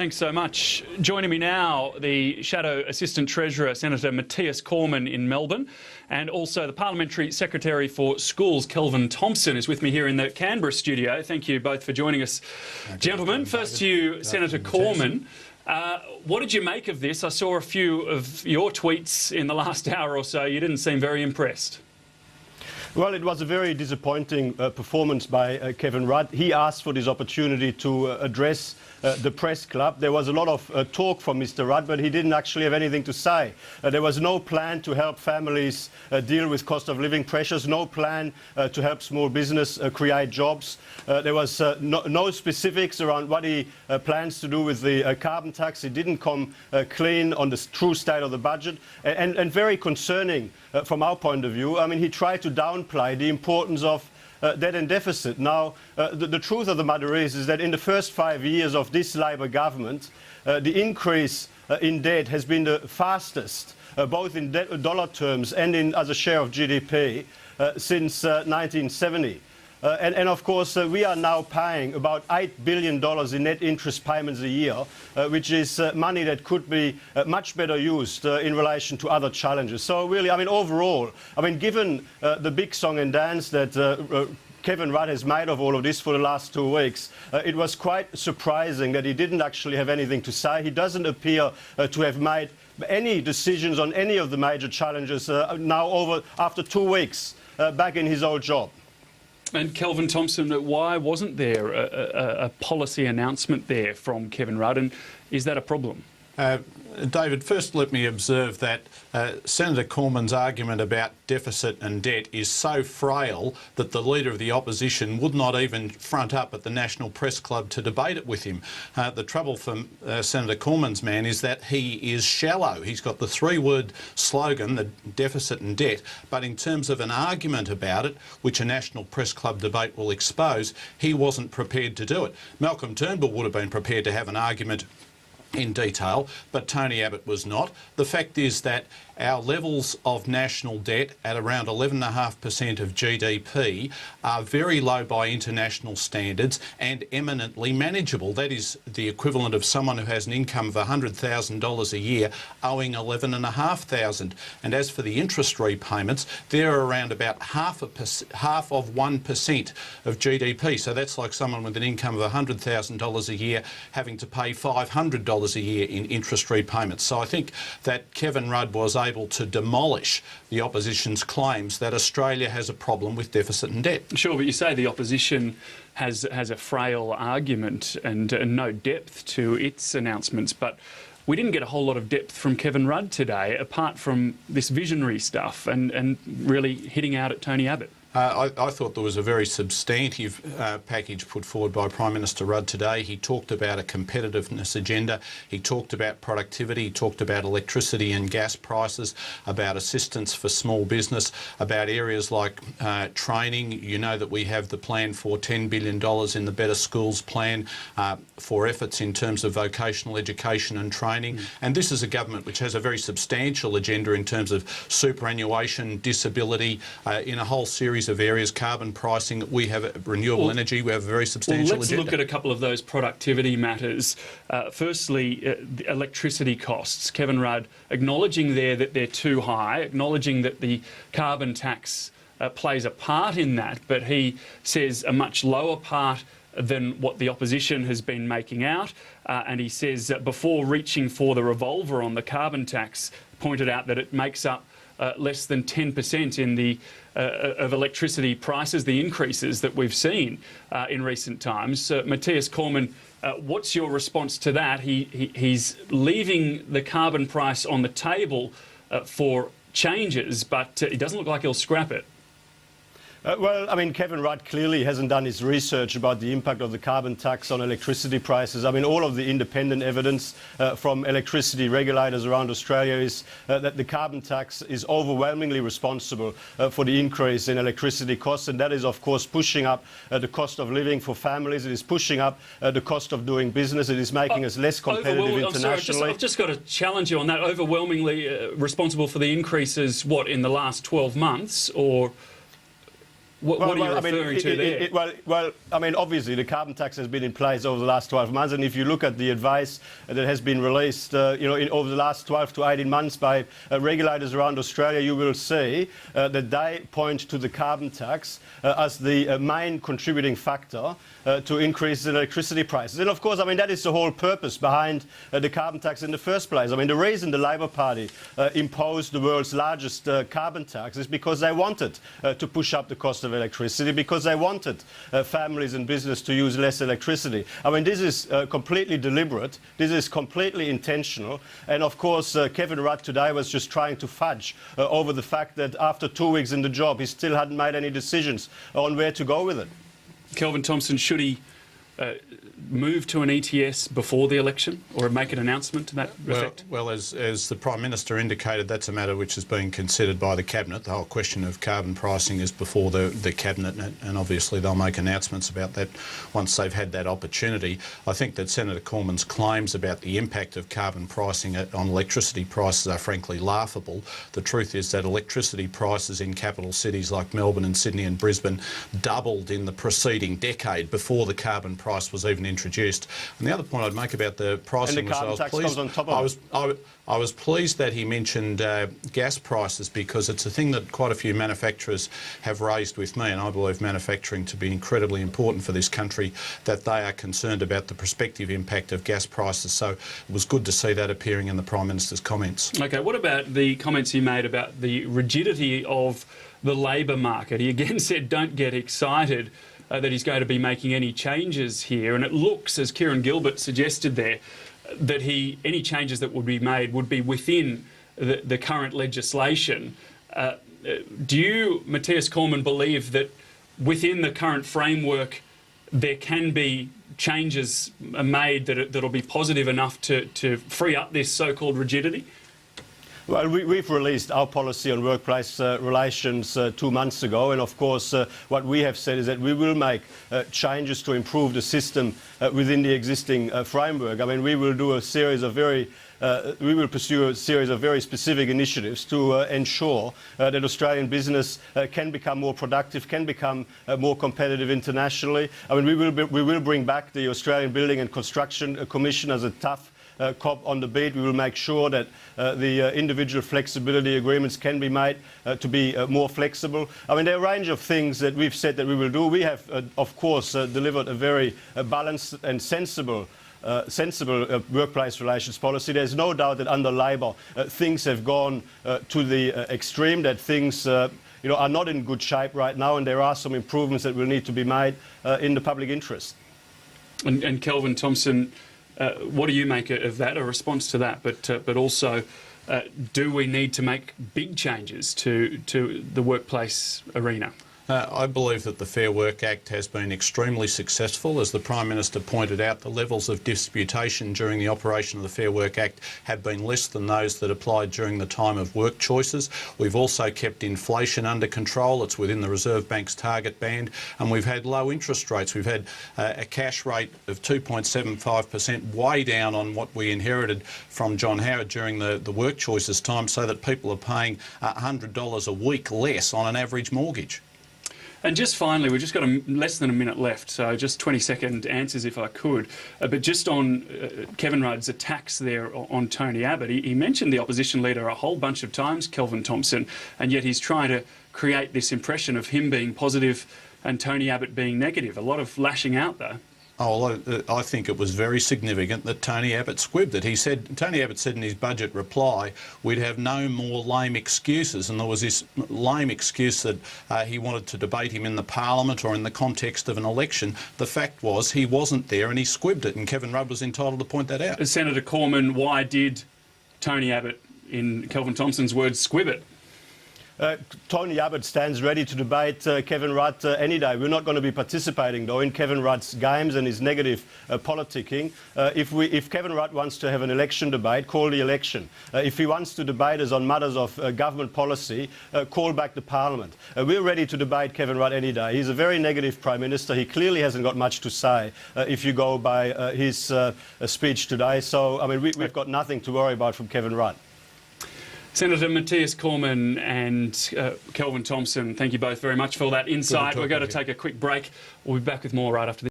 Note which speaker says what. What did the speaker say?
Speaker 1: Thanks so much. Joining me now, the Shadow Assistant Treasurer, Senator Matthias Cormann in Melbourne, and also the Parliamentary Secretary for Schools, Kelvin Thompson, is with me here in the Canberra studio. Thank you both for joining us. Gentlemen, first to you, Senator Cormann. What did you make of this? I saw a few of your tweets in the last hour or so. You didn't seem very impressed.
Speaker 2: Well, it was a very disappointing performance by Kevin Rudd. He asked for this opportunity to address the press club. There was a lot of talk from Mr. Rudd, but he didn't actually have anything to say. There was no plan to help families deal with cost of living pressures, no plan to help small business create jobs. There was no specifics around what he plans to do with the carbon tax. He didn't come clean on the true state of the budget. And very concerning from our point of view, I mean, he tried to downplay the importance of debt and deficit. Now, the truth of the matter is that in the first 5 years of this Labor government, the increase in debt has been the fastest, both in dollar terms and as a share of GDP, since 1970. And of course, we are now paying about $8 billion in net interest payments a year, which is money that could be much better used in relation to other challenges. So really, I mean, overall, I mean, given the big song and dance that Kevin Rudd has made of all of this for the last 2 weeks, it was quite surprising that he didn't actually have anything to say. He doesn't appear to have made any decisions on any of the major challenges now after 2 weeks back in his old job.
Speaker 1: And Kelvin Thompson, why wasn't there a policy announcement there from Kevin Rudd, and is that a problem?
Speaker 3: David, first let me observe that Senator Cormann's argument about deficit and debt is so frail that the Leader of the Opposition would not even front up at the National Press Club to debate it with him. The trouble for Senator Cormann's man is that he is shallow. He's got the three-word slogan, the deficit and debt, but in terms of an argument about it, which a National Press Club debate will expose, he wasn't prepared to do it. Malcolm Turnbull would have been prepared to have an argument in detail, but Tony Abbott was not. The fact is that our levels of national debt at around 11.5% of GDP are very low by international standards and eminently manageable. That is the equivalent of someone who has an income of $100,000 a year owing $11,500. And as for the interest repayments, they're around about half of 1% of GDP. So that's like someone with an income of $100,000 a year having to pay $500 a year in interest repayments. So I think that Kevin Rudd was able to demolish the opposition's claims that Australia has a problem with deficit and debt.
Speaker 1: Sure, but you say the opposition has a frail argument and no depth to its announcements, but we didn't get a whole lot of depth from Kevin Rudd today, apart from this visionary stuff and really hitting out at Tony Abbott.
Speaker 3: I thought there was a very substantive package put forward by Prime Minister Rudd today. He talked about a competitiveness agenda. He talked about productivity. He talked about electricity and gas prices, about assistance for small business, about areas like training. You know that we have the plan for $10 billion in the Better Schools plan for efforts in terms of vocational education and training. And this is a government which has a very substantial agenda in terms of superannuation, disability, in a whole series of areas, carbon pricing. We have renewable energy. We have a very substantial
Speaker 1: let's
Speaker 3: agenda.
Speaker 1: Look at a couple of those productivity matters. Firstly, the electricity costs. Kevin Rudd acknowledging there that they're too high, acknowledging that the carbon tax plays a part in that, but he says a much lower part than what the opposition has been making out. And he says that before reaching for the revolver on the carbon tax, pointed out that it makes up less than 10% in the of electricity prices, the increases that we've seen in recent times. Matthias Cormann, what's your response to that? He's leaving the carbon price on the table for changes, but it doesn't look like he'll scrap it.
Speaker 2: Well, I mean, Kevin Rudd clearly hasn't done his research about the impact of the carbon tax on electricity prices. I mean, all of the independent evidence from electricity regulators around Australia is that the carbon tax is overwhelmingly responsible for the increase in electricity costs, and that is, of course, pushing up the cost of living for families. It is pushing up the cost of doing business. It is making us less competitive internationally.
Speaker 1: I've just got to challenge you on that. Overwhelmingly responsible for the increases, what, in the last 12 months, or... What are you referring to there?
Speaker 2: Well, I mean, obviously the carbon tax has been in place over the last 12 months, and if you look at the advice that has been released, over the last 12 to 18 months by regulators around Australia, you will see that they point to the carbon tax as the main contributing factor to increase electricity prices. And of course, I mean, that is the whole purpose behind the carbon tax in the first place. I mean, the reason the Labor Party imposed the world's largest carbon tax is because they wanted to push up the cost of electricity, because they wanted families and business to use less electricity. I mean, this is completely deliberate, this is completely intentional, and of course Kevin Rudd today was just trying to fudge over the fact that after 2 weeks in the job he still hadn't made any decisions on where to go with it.
Speaker 1: Kelvin Thompson, should he move to an ETS before the election, or make an announcement to that effect?
Speaker 3: Well, as the Prime Minister indicated, that's a matter which is being considered by the Cabinet. The whole question of carbon pricing is before the Cabinet, and obviously they'll make announcements about that once they've had that opportunity. I think that Senator Cormann's claims about the impact of carbon pricing on electricity prices are frankly laughable. The truth is that electricity prices in capital cities like Melbourne and Sydney and Brisbane doubled in the preceding decade before the carbon price was even introduced. And the other point I'd make about the pricing
Speaker 2: and the carbon tax comes on top of it.
Speaker 3: I was pleased that he mentioned gas prices, because it's a thing that quite a few manufacturers have raised with me, and I believe manufacturing to be incredibly important for this country, that they are concerned about the prospective impact of gas prices. So it was good to see that appearing in the Prime Minister's comments.
Speaker 1: OK, what about the comments he made about the rigidity of the labour market? He again said, don't get excited that he's going to be making any changes here. And it looks, as Kieran Gilbert suggested there, that any changes that would be made would be within the current legislation. Do you, Matthias Cormann, believe that within the current framework there can be changes made that'll be positive enough to free up this so-called rigidity?
Speaker 2: Well, we've released our policy on workplace relations 2 months ago, and of course what we have said is that we will make changes to improve the system within the existing framework. I mean, we will do a series of we will pursue a series of very specific initiatives to ensure that Australian business can become more productive, can become more competitive internationally. I mean, we will bring back the Australian Building and Construction Commission as a tough cop on the beat. We will make sure that the individual flexibility agreements can be made to be more flexible. I mean, there are a range of things that we've said that we will do. We have, of course, delivered a very balanced and sensible workplace relations policy. There's no doubt that under Labor things have gone to the extreme, that things are not in good shape right now, and there are some improvements that will need to be made in the public interest.
Speaker 1: And Kelvin Thompson, what do you make of that, a response to that, but also do we need to make big changes to the workplace arena?
Speaker 3: I believe that the Fair Work Act has been extremely successful. As the Prime Minister pointed out, the levels of disputation during the operation of the Fair Work Act have been less than those that applied during the time of work choices. We've also kept inflation under control. It's within the Reserve Bank's target band, and we've had low interest rates. We've had a cash rate of 2.75%, way down on what we inherited from John Howard during the work choices time, so that people are paying $100 a week less on an average mortgage.
Speaker 1: And just finally, we've just got less than a minute left, so just 20-second answers if I could. But just on Kevin Rudd's attacks there on Tony Abbott, he mentioned the opposition leader a whole bunch of times, Kelvin Thompson, and yet he's trying to create this impression of him being positive and Tony Abbott being negative. A lot of lashing out there.
Speaker 3: Oh, well, I think it was very significant that Tony Abbott squibbed it. Tony Abbott said in his budget reply, we'd have no more lame excuses, and there was this lame excuse that he wanted to debate him in the Parliament or in the context of an election. The fact was he wasn't there and he squibbed it, and Kevin Rudd was entitled to point that out.
Speaker 1: Senator Cormann, why did Tony Abbott, in Kelvin Thompson's words, squib it?
Speaker 2: Tony Abbott stands ready to debate Kevin Rudd any day. We're not going to be participating, though, in Kevin Rudd's games and his negative politicking. If Kevin Rudd wants to have an election debate, call the election. If he wants to debate us on matters of government policy, call back the Parliament. We're ready to debate Kevin Rudd any day. He's a very negative Prime Minister. He clearly hasn't got much to say if you go by his speech today. So, I mean, we've got nothing to worry about from Kevin Rudd.
Speaker 1: Senator Matthias Cormann and Kelvin Thompson, thank you both very much for that insight. We're going to take a quick break. We'll be back with more right after this.